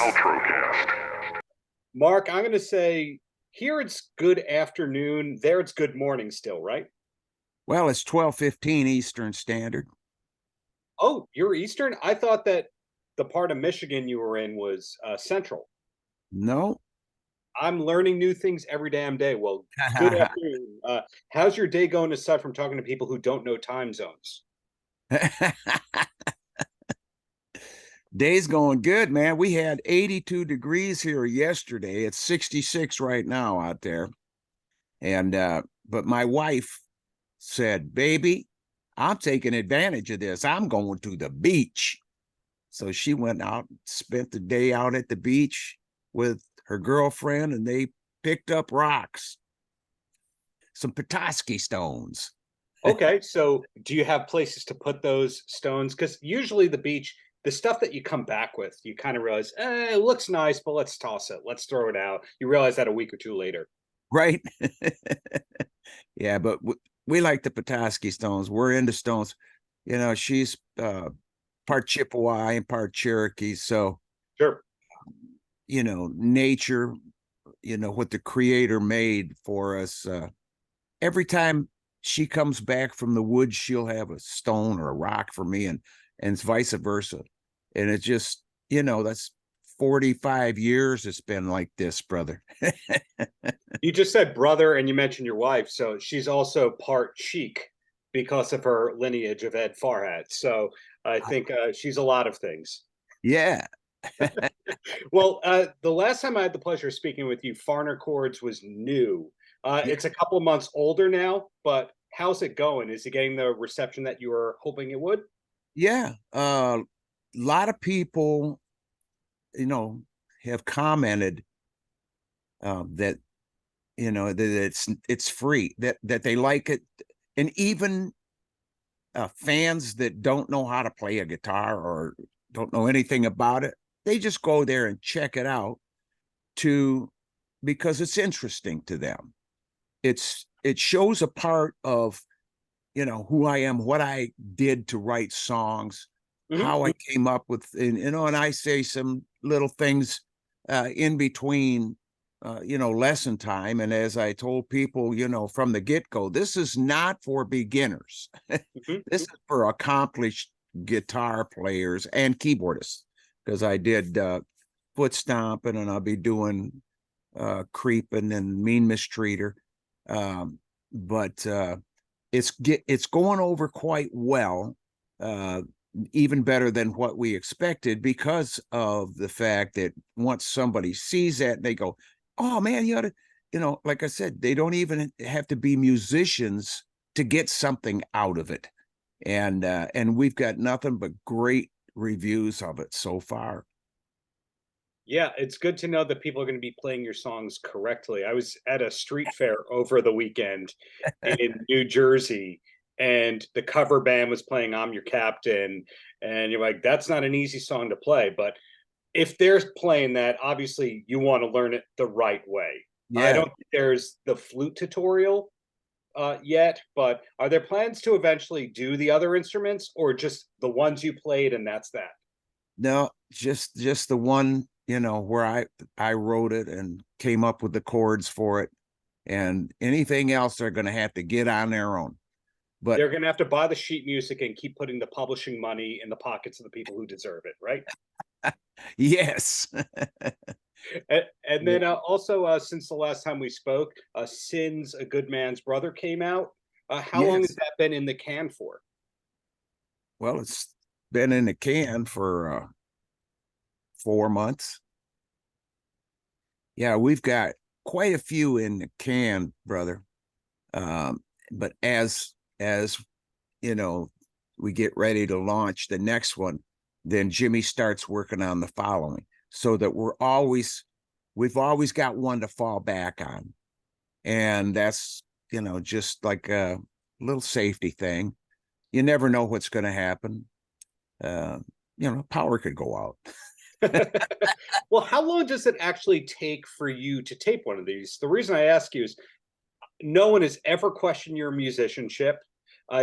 Paltrocast. Mark, I'm going to say here it's good afternoon, there it's good morning still, right? Well, it's 12:15 Eastern Standard. Oh, you're Eastern? I thought that the part of Michigan you were in was Central. No. I'm learning new things every damn day. Well, good afternoon. How's your day going aside from talking to people who don't know time zones? Day's going good, man. We had 82 degrees here yesterday. It's 66 right now out there. And but my wife said, "Baby, I'm taking advantage of this. I'm going to the beach." So she went out, spent the day out at the beach with her girlfriend, and they picked up rocks, some Petoskey stones. Okay, so do you have places to put those stones? Because usually the beach, the stuff that you come back with, you kind of realize, it looks nice, but let's toss it. Let's throw it out. You realize that a week or two later. Right? Yeah, but we like the Petoskey stones. We're into stones. You know, she's part Chippewa and part Cherokee. So, Sure. you know, nature, you know, what the creator made for us. Every time she comes back from the woods, she'll have a stone or a rock for me, and vice versa. And it just, you know, that's 45 years it's been like this, brother. You just said brother and you mentioned your wife. So she's also part Sheik because of her lineage of Ed Farhat. So I think she's a lot of things. Yeah. Well, the last time I had the pleasure of speaking with you, Farner Chords was new. It's a couple of months older now, but how's it going? Is it getting the reception that you were hoping it would? Yeah. A lot of people, you know, have commented that, you know, that it's free, that they like it. And even fans that don't know how to play a guitar or don't know anything about it, they just go there and check it out because it's interesting to them. It shows a part of, you know, who I am, what I did to write songs, how I came up with, and, you know, and I say some little things in between, you know, lesson time. And as I told people, you know, from the get-go, this is not for beginners. This is for accomplished guitar players and keyboardists, because I did foot stomping, and I'll be doing creeping and mean mistreater. But it's going over quite well, even better than what we expected, because of the fact that once somebody sees that, they go, "Oh man, you ought to," you know, like I said, they don't even have to be musicians to get something out of it. And we've got nothing but great reviews of it so far. Yeah, it's good to know that people are going to be playing your songs correctly. I was at a street fair over the weekend in New Jersey, and the cover band was playing I'm Your Captain. And you're like, that's not an easy song to play. But if they're playing that, obviously you want to learn it the right way. I Yeah. don't think there's the flute tutorial yet, but are there plans to eventually do the other instruments, or just the ones you played and that's that? No, just the one, you know, where I wrote it and came up with the chords for it, and anything else they're going to have to get on their own. But They're going to have to buy the sheet music and keep putting the publishing money in the pockets of the people who deserve it, right? yes. And then also, since the last time we spoke, Sin's A Good Man's Brother came out. How long has Yes. that been in the can for? Well, it's been in the can for 4 months. Yeah, we've got quite a few in the can, brother. But as you know, we get ready to launch the next one, then Jimmy starts working on the following, so that we've always got one to fall back on. And that's, you know, just like a little safety thing. You never know what's going to happen. You know, power could go out. Well, how long does it actually take for you to tape one of these? The reason I ask you is no one has ever questioned your musicianship.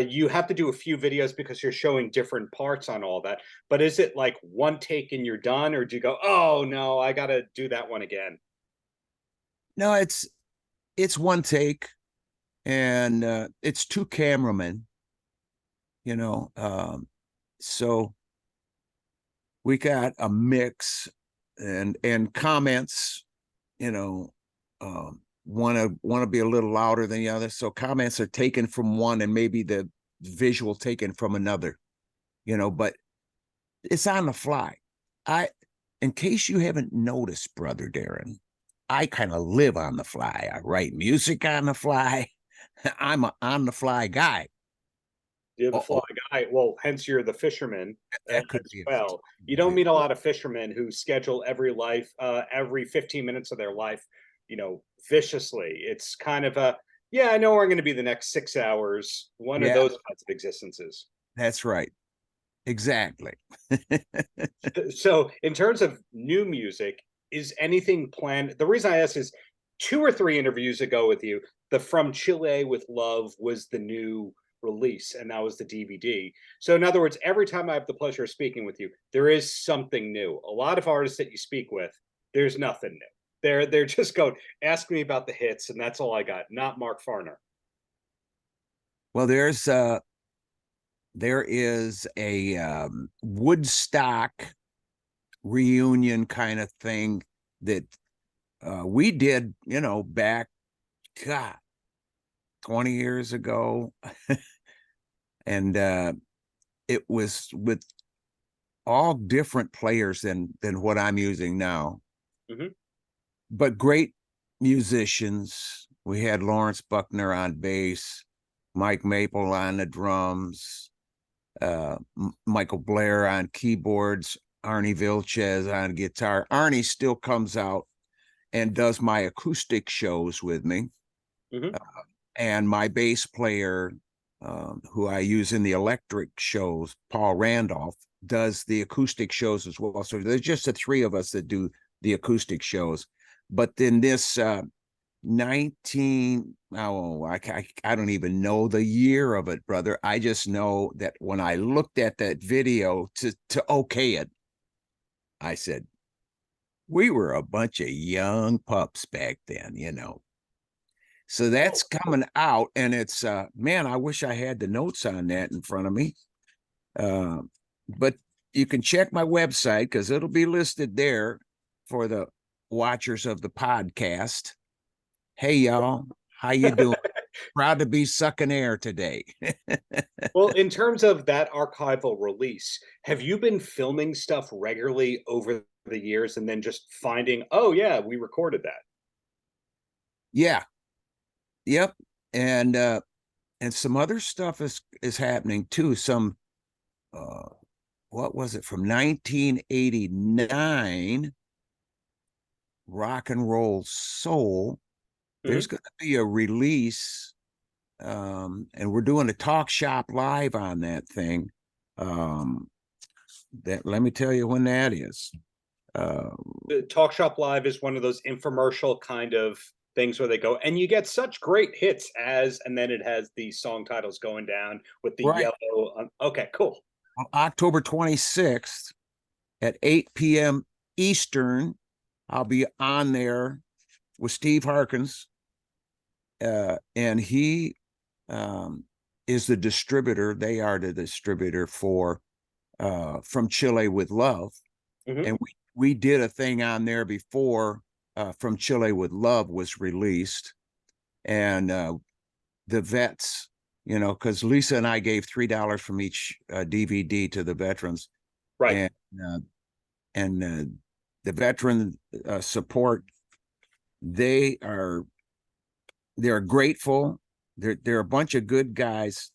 You have to do a few videos because you're showing different parts on all that. But is it like one take and you're done, or do you go, oh no, I got to do that one again? No, it's one take, and it's two cameramen, you know. So we got a mix and comments, you know, want to be a little louder than the other. So comments are taken from one and maybe the visual taken from another, you know, but it's on the fly. In case you haven't noticed, brother Darren, I kind of live on the fly. I write music on the fly. I'm a on the fly guy. You're the fly Oh, guy. Well, hence you're the fisherman that could as be well. You don't meet a lot of fishermen who schedule every 15 minutes of their life, viciously. It's kind of a, yeah, I know we're going to be the next 6 hours. One of yeah, those kinds of existences. that's right. Exactly. So, in terms of new music, is anything planned? The reason I ask is 2 or 3 interviews ago with you, the From Chile with Love was the new release, and that was the DVD. So, in other words, every time I have the pleasure of speaking with you, there is something new. A lot of artists that you speak with, there's nothing new. They're just going, ask me about the hits, and that's all I got. Not Mark Farner. Well, there is a Woodstock reunion kind of thing that we did, back, God, 20 years ago. And it was with all different players than what I'm using now, Hmm. but great musicians. We had Lawrence Buckner on bass, Mike Maple on the drums, Michael Blair on keyboards, Arnie Vilches on guitar. Arnie still comes out and does my acoustic shows with me. Hmm. And my bass player, who I use in the electric shows, Paul Randolph, does the acoustic shows as well. So there's just the three of us that do the acoustic shows. But then this 19, oh, I don't even know the year of it, brother. I just know that when I looked at that video to okay it, I said, we were a bunch of young pups back then, So that's coming out, and it's man, I wish I had the notes on that in front of me. But you can check my website because it'll be listed there for the watchers of the podcast. Hey y'all, how you doing? Proud to be sucking air today. Well, in terms of that archival release, have you been filming stuff regularly over the years and then just finding, oh yeah, we recorded that? Yeah, yep. And some other stuff is happening too. Some uh what was it from 1989, rock and roll soul. There's Hmm. going to be a release, and we're doing a talk shop live on that thing. um that let me tell you when that is. uh The Talk Shop Live is one of those infomercial kind of things where they go, and you get such great hits as, and then it has the song titles going down with the right, yellow. Okay, cool. October 26th at 8 p.m. Eastern. I'll be on there with Steve Harkins, and he is the distributor. They are the distributor for From Chile with Love. Hmm. And we did a thing on there before From Chile with Love was released. And the vets, because Lisa and I gave $3 from each DVD to the veterans. Right. And uh, and the veteran support, they are they're grateful. They're a bunch of good guys.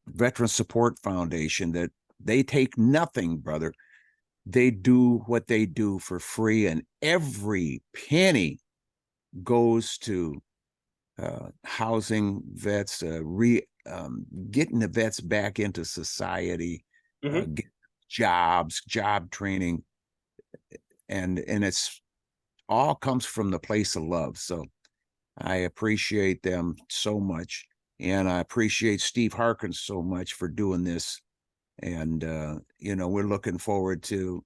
Veteran Support Foundation, that they take nothing, brother. They do what they do for free, and every penny goes to housing vets, getting the vets back into society, Hmm. get jobs, job training, and it's all comes from the place of love. So I appreciate them so much. And I appreciate Steve Harkins so much for doing this. And, you know, we're looking forward to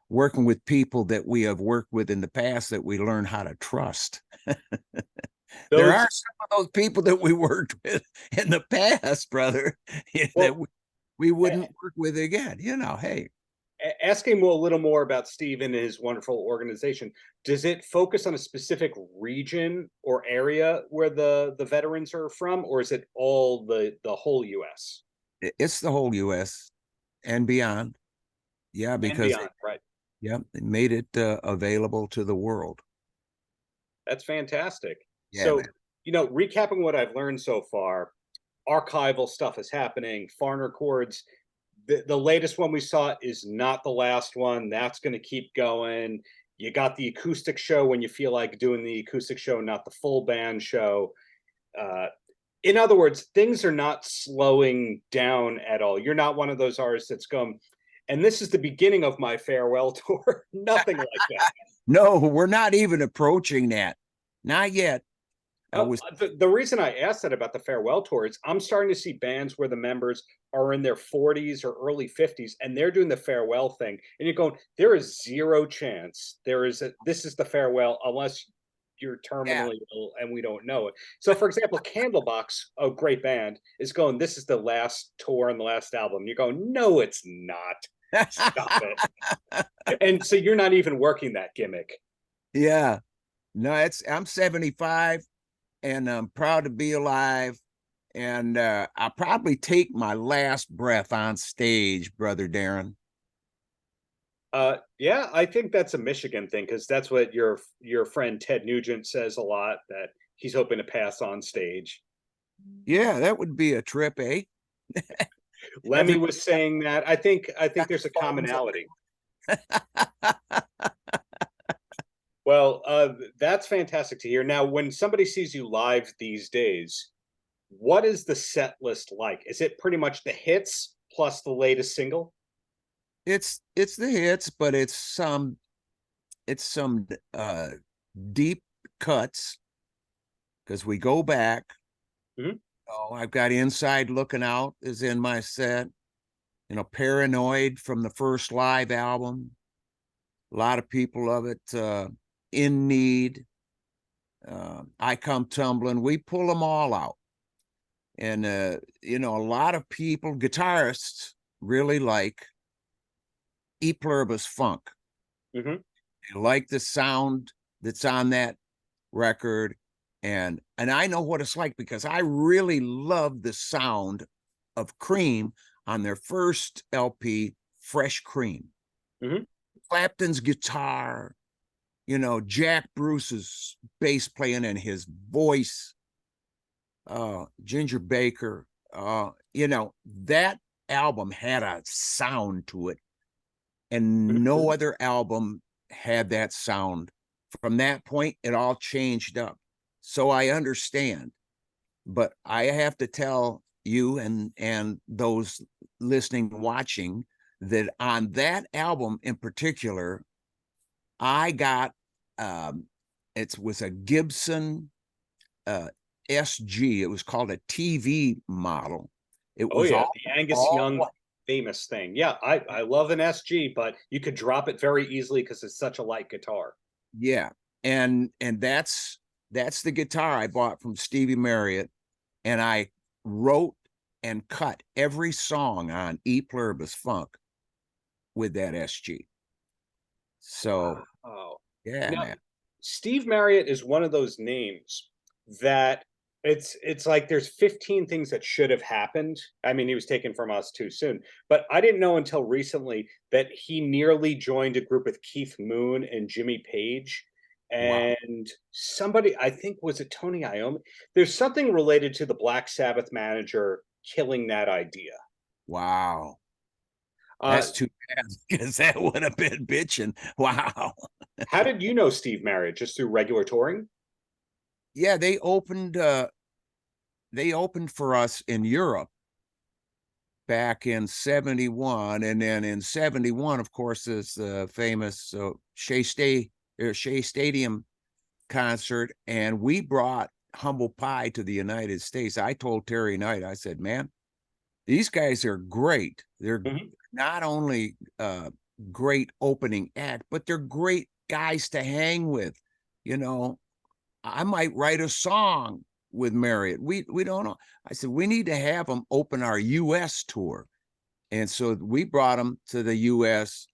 working with people that we have worked with in the past that we learn how to trust. There Those are some of those people that we worked with in the past, brother, that well, we wouldn't work with again. You know, hey, asking a little more about Steve and his wonderful organization. Does it focus on a specific region or area where the veterans are from, or is it all the whole U.S. it's the whole US and beyond. Yeah, and because beyond? Right. yeah, they made it available to the world. That's fantastic. Yeah, So, man. recapping what I've learned so far, archival stuff is happening. Farner Chords, the latest one we saw is not the last one. That's going to keep going. You got the acoustic show when you feel like doing the acoustic show, not the full band show. Uh, in other words, things are not slowing down at all. You're not one of those artists that's going, and this is the beginning of my farewell tour. Nothing like that. No, we're not even approaching that. Not yet. I Oh, was the reason I asked that about the farewell tour is I'm starting to see bands where the members are in their 40s or early 50s and they're doing the farewell thing. And you're going, there is zero chance this is the farewell unless you're yeah. terminally ill and we don't know it. So, for example, Candlebox, a great band, is going, this is the last tour and the last album. You're going, no, it's not. Stop it. And so you're not even working that gimmick. Yeah. No, I'm 75 and I'm proud to be alive. And I'll probably take my last breath on stage, brother Darren. Yeah, I think that's a Michigan thing because that's what your friend Ted Nugent says a lot that he's hoping to pass on stage. Yeah, that would be a trip, eh? Lemmy Every was saying that. I think there's a phones up. commonality. Well, that's fantastic to hear. Now, when somebody sees you live these days, what is the set list like? Is it pretty much the hits plus the latest single? It's the hits, but it's some deep cuts because we go back. Mhm. Oh, I've got Inside Looking Out is in my set. You know, Paranoid from the first live album. A lot of people of it. In Need. I Come Tumbling. We pull them all out. And you know, a lot of people, guitarists, really like E Pluribus Funk. Mhm. They like the sound that's on that record. And I know what it's like because I really love the sound of Cream on their first LP, Fresh Cream. Mhm. Clapton's guitar, you know, Jack Bruce's bass playing and his voice, Ginger Baker, you know, that album had a sound to it, and Mhm. no other album had that sound. From that point, it all changed up. So I understand, but I have to tell you and those listening, watching, that on that album in particular, I got it was a Gibson uh, SG. It was called a TV model. It Oh was yeah, the Angus all Young famous thing. Yeah, I love an SG, but you could drop it very easily because it's such a light guitar. yeah. And that's the guitar I bought from Stevie Marriott, and I wrote and cut every song on E Pluribus Funk with that SG. So Wow. yeah, Now, man. Steve Marriott is one of those names that it's like there's 15 things that should have happened. I mean, he was taken from us too soon, but I didn't know until recently that he nearly joined a group with Keith Moon and Jimmy Page Wow. and somebody, I think was it Tony Iommi? There's something related to the Black Sabbath manager killing that idea. Wow. Uh, That's too bad because that would have been bitching. Wow. how did you know Steve Marriott? Just through regular touring? Yeah, they opened for us in Europe back in 71, and then in 71, of course, is the famous Shea Stadium concert, and we brought humble pie to the United States. I told Terry Knight, I said, man, these guys are great. They're not only great opening act, but they're great guys to hang with. You know, I might write a song with Marriott. We don't know. I said, we need to have them open our US tour. And so we brought them to the US,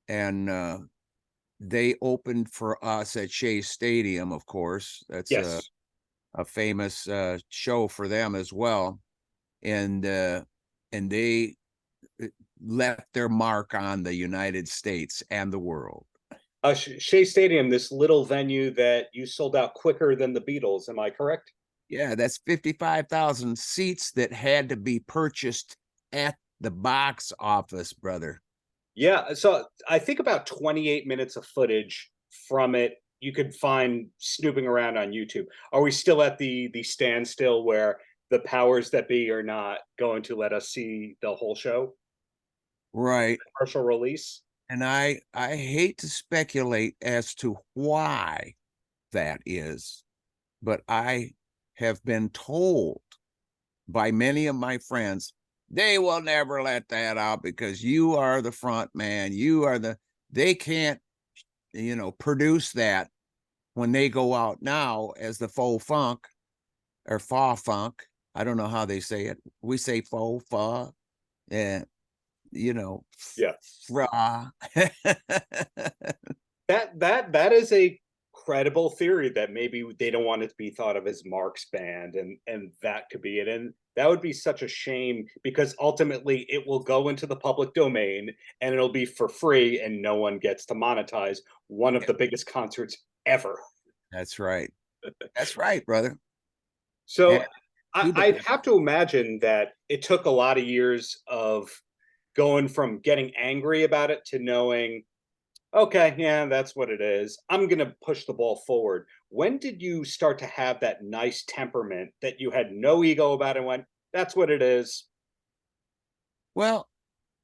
and they opened for us at Shea Stadium, of course. That's Yes. a famous show for them as well. And they left their mark on the United States and the world. Shea Stadium, this little venue that you sold out quicker than the Beatles. Am I correct? Yeah, that's 55,000 seats that had to be purchased at the box office, brother. Yeah. So I think about 28 minutes of footage from it you could find snooping around on YouTube. Are we still at the standstill where the powers that be are not going to let us see the whole show? Right. Partial release? And I hate to speculate as to why that is, but I have been told by many of my friends, they will never let that out because you are the front man. You are they can't, produce that when they go out now as the faux funk or fa funk. I don't know how they say it. We say faux fa. And, Yeah. fra. That is a credible theory that maybe they don't want it to be thought of as Mark's band, and that could be it. And that would be such a shame because ultimately it will go into the public domain and it'll be for free and no one gets to monetize one of the biggest concerts ever. That's right. That's right, brother. So And too bad. I'd have to imagine that it took a lot of years of going from getting angry about it to knowing, okay, yeah, that's what it is. I'm going to push the ball forward. When did you start to have that nice temperament that you had no ego about and went, that's what it is? Well,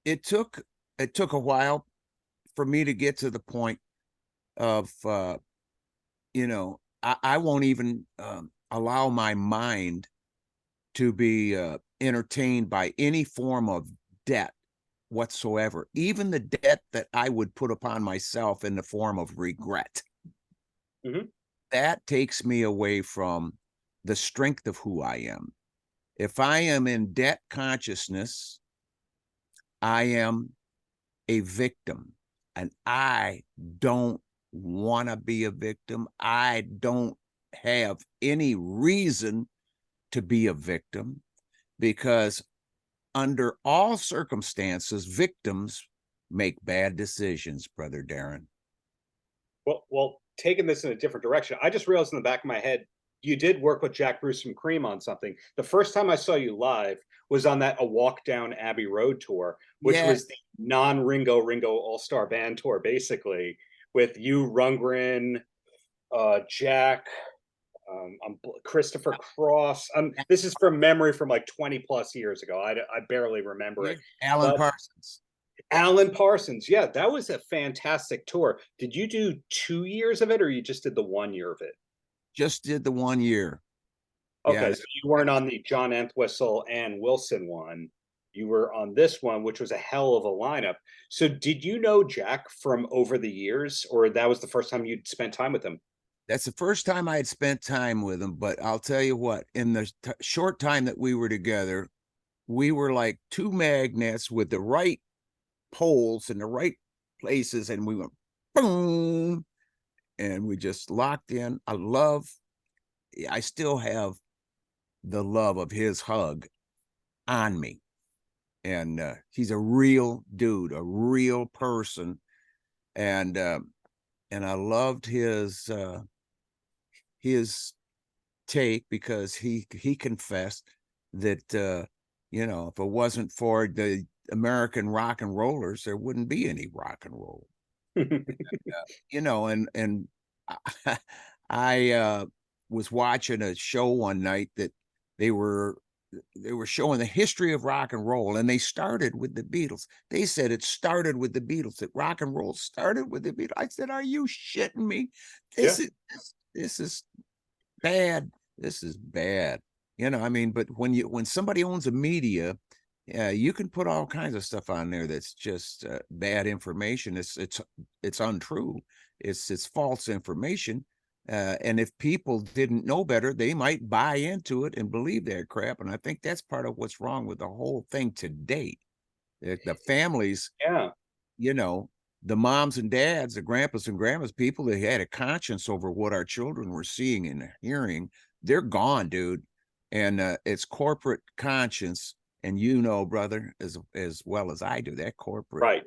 it took a while for me to get to the point of I won't even allow my mind to be entertained by any form of debt whatsoever, even the debt that I would put upon myself in the form of regret. Mhm. That takes me away from the strength of who I am. If I am in debt consciousness, I am a victim, and I don't want to be a victim. I don't have any reason to be a victim because under all circumstances, victims make bad decisions, brother Darren. Well, taking this in a different direction, I just realized in the back of my head, you did work with Jack Bruce and Cream on something. The first time I saw you live was on that A Walk Down Abbey Road tour, which Yeah, was the non-Ringo All-Star Band tour, basically, with you, Rundgren, Jack, Christopher Cross. This is from memory from like 20 plus years ago. I barely remember yeah, it. Alan But Parsons. Alan Parsons, yeah, that was a fantastic tour. Did you do 2 years of it, or you just did the 1 year of it? Just did the 1 year. Yeah, Okay, so you weren't on the John Entwistle and Wilson one. You were on this one, which was a hell of a lineup. So, did you know Jack from over the years, or that was the first time you'd spent time with him? that's the first time I had spent time with him. But I'll tell you what, in the short time that we were together, we were like two magnets with the right poles in the right places, and we went boom, and we just locked in. I still have the love of his hug on me. And he's a real dude, a real person. And I loved his take because he confessed that if it wasn't for the American rock and rollers, there wouldn't be any rock and roll. And I was watching a show one night that they were showing the history of rock and roll, and they started with the Beatles. They said it started with the Beatles, that rock and roll started with the Beatles. I said, are you shitting me? Yeah. This is bad. this is bad. You know, I mean, but when somebody owns a media, you can put all kinds of stuff on there that's just bad information. It's untrue. It's false information. And if people didn't know better, they might buy into it and believe that crap. And I think that's part of what's wrong with the whole thing today. The families, Yeah. you know, the moms and dads, the grandpas and grandmas, people that had a conscience over what our children were seeing and hearing, they're gone, dude. And it's corporate conscience, and you know, brother, as well as I do, that corporate Right.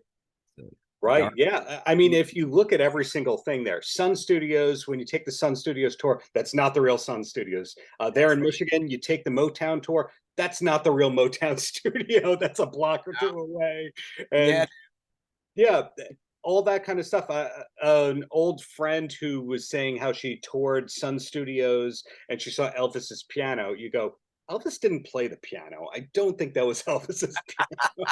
uh, Right. dark. Yeah. I mean, if you look at every single thing there, Sun Studios, when you take the Sun Studios tour, that's not the real Sun Studios. There That's in right. Michigan, you take the Motown tour, that's not the real Motown studio. That's a block or two away. Yeah, And yeah, all that kind of stuff. An old friend who was saying how she toured Sun Studios and she saw Elvis's piano. You go, Elvis didn't play the piano. I don't think that was Elvis's piano.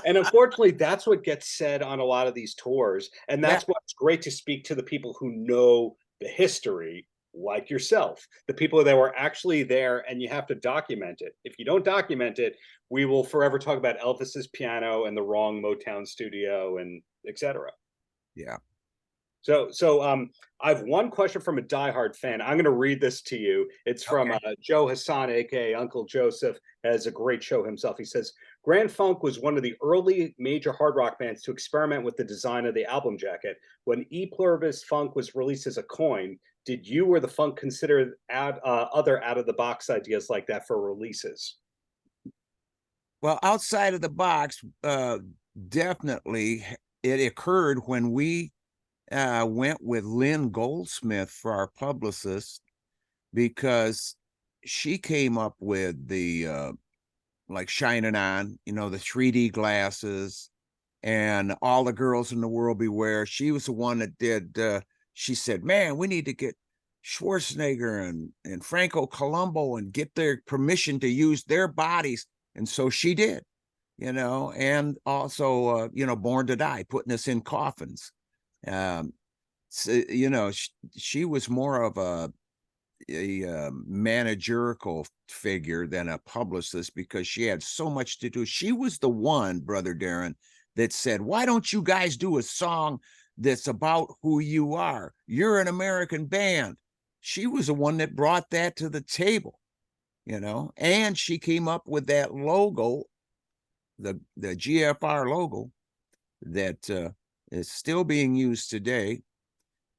And unfortunately, that's what gets said on a lot of these tours. And yeah, that's what's great to speak to the people who know the history, like yourself, the people that were actually there, and you have to document it. If you don't document it, we will forever talk about Elvis's piano and the wrong Motown studio and etc. yeah. I have one question from a diehard fan. I'm going to read this to you. It's from Okay. Joe Hassan, aka Uncle Joseph, has a great show himself. He says Grand Funk was one of the early major hard rock bands to experiment with the design of the album jacket. When E Pluribus Funk was released as a coin, did you or the Funk consider other out of the box ideas like that for releases? Well, outside of the box, definitely it occurred when we went with Lynn Goldsmith for our publicist, because she came up with the like Shining On, you know, the 3D glasses, and All the Girls in the World Beware. She was the one that did. She said, "Man, we need to get Schwarzenegger and Franco Columbo and get their permission to use their bodies." And so she did, you know, and also, you know, Born to Die, putting us in coffins. Um, so, you know, she was more of a managerial figure than a publicist, because she had so much to do. She was the one, brother Darren, that said, "Why don't you guys do a song that's about who you are? You're an American band." She was the one that brought that to the table, you know, and she came up with that logo, the GFR logo, that is still being used today.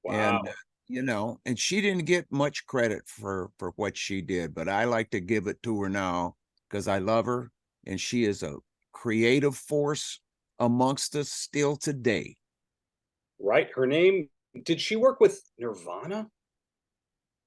And Wow. you know, and she didn't get much credit for what she did, but I like to give it to her now because I love her, and she is a creative force amongst us still today. Right. Her name, did she work with Nirvana?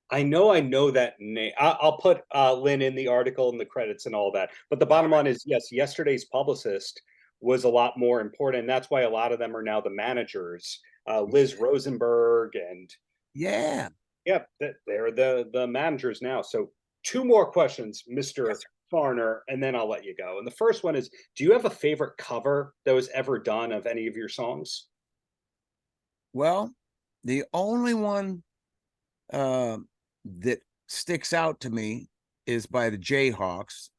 I know that name. I'll put Lynn in the article and the credits and all that. But the bottom line is, yes, yesterday's publicist was a lot more important. And that's why a lot of them are now the managers. Liz Rosenberg and Yeah. yeah, they're the managers now. So two more questions, Yes, Mr. sir. Farner, and then I'll let you go. And the first one is, do you have a favorite cover that was ever done of any of your songs? Well, the only one uh, that sticks out to me is by the Jayhawks,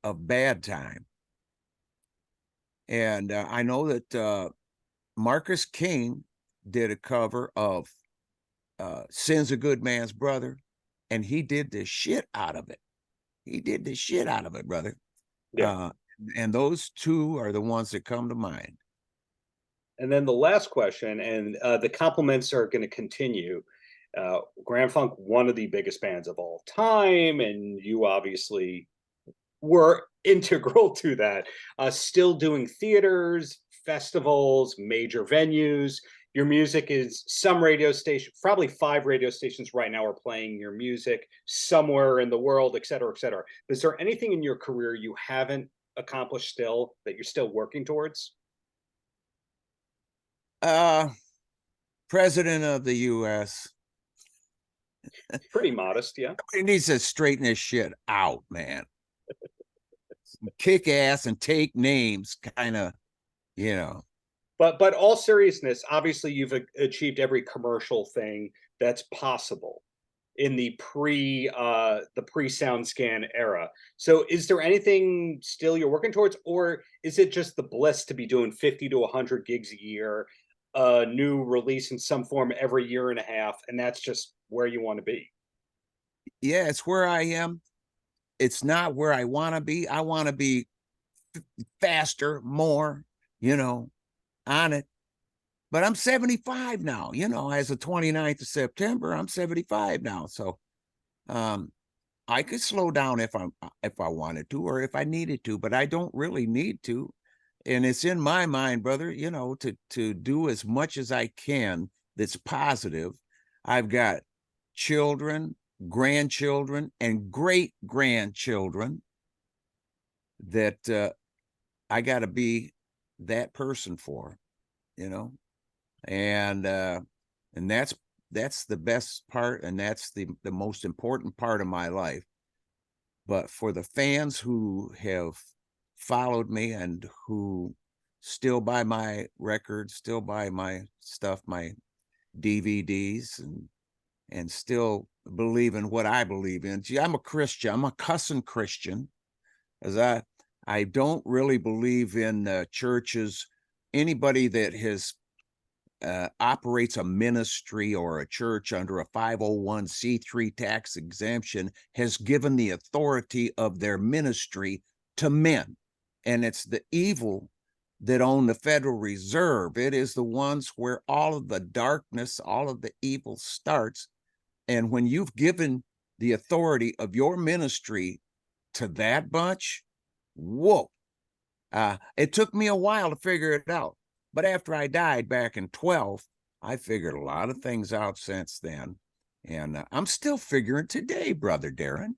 of Bad Time. And I know that Marcus King did a cover of Sin's a Good Man's Brother, and he did the shit out of it. He did the shit out of it, brother. Yeah. Uh, and those two are the ones that come to mind. And then the last question, and the compliments are going to continue. Grand Funk, one of the biggest bands of all time, and you obviously were integral to that. Still doing theaters, festivals, major venues. Your music is some radio station, probably 5 radio stations right now are playing your music somewhere in the world, et cetera, et cetera. Is there anything in your career you haven't accomplished still that you're still working towards? Uh, President of the U.S. Pretty modest, yeah. He needs to straighten this shit out, man. Kick ass and take names, kind of, you know. But all seriousness, obviously you've achieved every commercial thing that's possible. in the pre-SoundScan era. So is there anything still you're working towards, or is it just the bliss to be doing 50 to 100 gigs a year, a new release in some form every year and a half, and that's just where you want to be? Yeah, it's where I am. It's not where I want to be. I want to be faster, more, you know, on it. But I'm 75 now, you know, as of 29th of September, I'm 75 now. So I could slow down if I wanted to or if I needed to, but I don't really need to. And it's in my mind, brother, you know, to do as much as I can that's positive. I've got children, grandchildren, and great grandchildren that I got to be that person for, you know, and that's the best part, and that's the most important part of my life. But for the fans who have followed me and who still buy my records, still buy my stuff, my DVDs, and still believe in what I believe in. Gee, I'm a Christian. I'm a cussing Christian, as I don't really believe in churches. Anybody that has operates a ministry or a church under a 501c3 tax exemption has given the authority of their ministry to men. And it's the evil that own the Federal Reserve. It is the ones where all of the darkness, all of the evil starts. And when you've given the authority of your ministry to that bunch, whoa. It took me a while to figure it out. But after I died back in 12, I figured a lot of things out since then. And I'm still figuring today, brother Darren.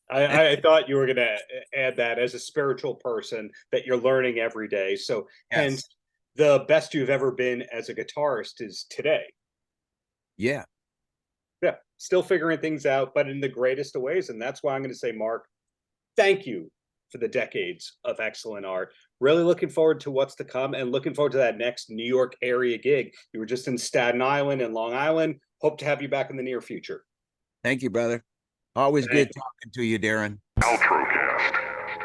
I thought you were going to add that as a spiritual person that you're learning every day. So hence, Yes. the best you've ever been as a guitarist is today. Yeah. Yeah, still figuring things out, but in the greatest of ways. And that's why I'm going to say, Mark, thank you for the decades of excellent art. Really looking forward to what's to come and looking forward to that next New York area gig. You were just in Staten Island and Long Island. Hope to have you back in the near future. Thank you, brother. Always Thank good talking to you, Darren. Paltrocast.